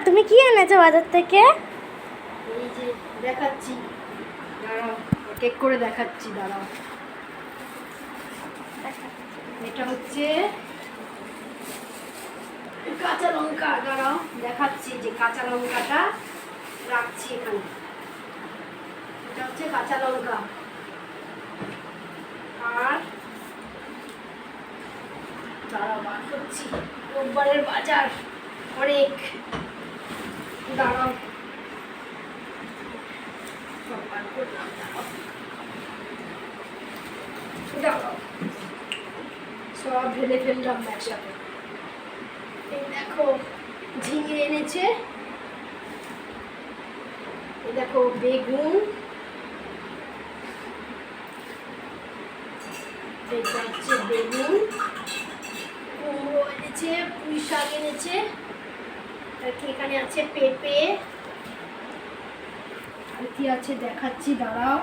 তুমি কি এনেছো বাজার থেকে? এই যে দেখাচ্ছি, দাঁড়াও এক করে দেখাচ্ছি, দাঁড়াও। এটা হচ্ছে কাঁচা লঙ্কা, দাঁড়াও দেখাচ্ছি যে কাঁচা লঙ্কাটা রাখছি এখানে। এটা হচ্ছে কাঁচা লঙ্কা, আর দাঁড়াও বার করছি, রোববারের বাজার অনেক, দাঁড়াও সব বার করলাম, দাঁড়াও সব ঢেলে ফেললাম একসাথে। এই দেখো ঝিঙে এনেছে, এই দেখো বেগুন, এটা হচ্ছে বেগুন, কুমড়ো এনেছে, পুঁই শাক এনেছে, এখানে আছে পেঁপে, আর কি আছে দেখাচ্ছি, দাঁড়াও।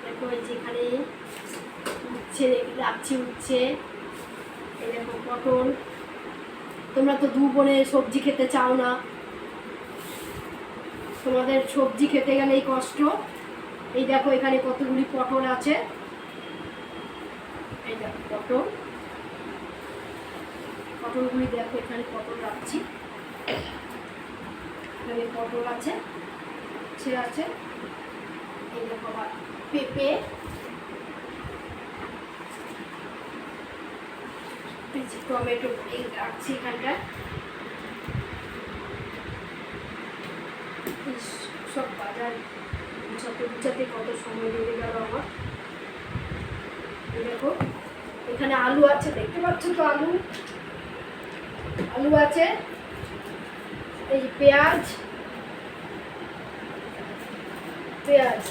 দেখো যেখানে উচ্ছে রাখছি, উচ্ছে, এই দেখো পটল। তোমরা তো দু বোনে সবজি খেতে চাও না, তোমাদের সবজি খেতে গেলেই কষ্ট। এই দেখো এখানে কতগুলি পটল আছে, এই দেখো পটল, পটলগুলি দেখো, এখানে পটল রাখছি, এখানে পটল আছে, সে আছে, এই দেখো আবার পেঁপে, টমেটো এই রাখছি এখানটা। সব বাজার গুছাতে গুছাতে কত সময় লেগে গেল আমার। দেখো এখানে আলু আছে, দেখতে পাচ্ছ তো, আলু আলু আছে, এই পেঁয়াজ, পেঁয়াজ,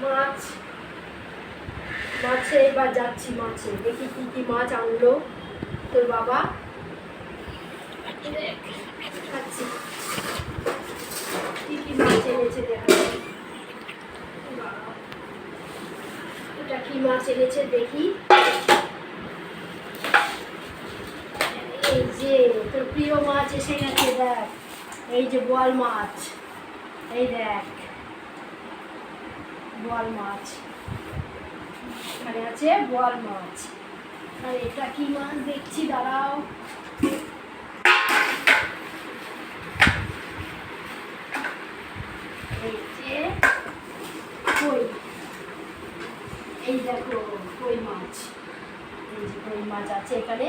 মাছ, মাছে এবার যাচ্ছি, মাছে দেখি কি কি মাছ আনলো তোর বাবা, খাচ্ছি কি কি মাছ এনেছে, দেখো এটা কি মাছ এনেছে দেখি। এই যে তোর প্রিয় মাছ এসে গেছে, দেখ এই যে বোয়াল মাছ, এই দেখ বোয়াল মাছ, এখানে আছে বোয়াল মাছ। আর এটা কি মাছ দেখছি, দাঁড়াও, এই যে কই, এই দেখো কই মাছ, এই যে কই মাছ আছে এখানে,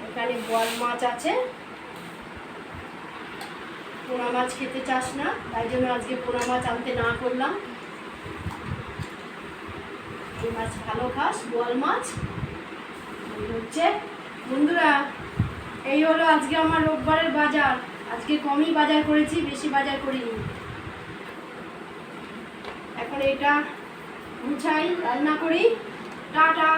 এখানে বোয়াল মাছ আছে। পোনা মাছ খেতে চাস না, তাই জন্য আজকে পোনা মাছ আনতে না করলাম। এই মাছ ভালো খাস, বোয়াল মাছ। হচ্ছে বন্ধুরা, এই হলো আজকে আমার রোববারের বাজার। আজকে কমই বাজার করেছি, বেশি বাজার করিনি। এখন এটা গুছাই, রান্না করি। টাটা।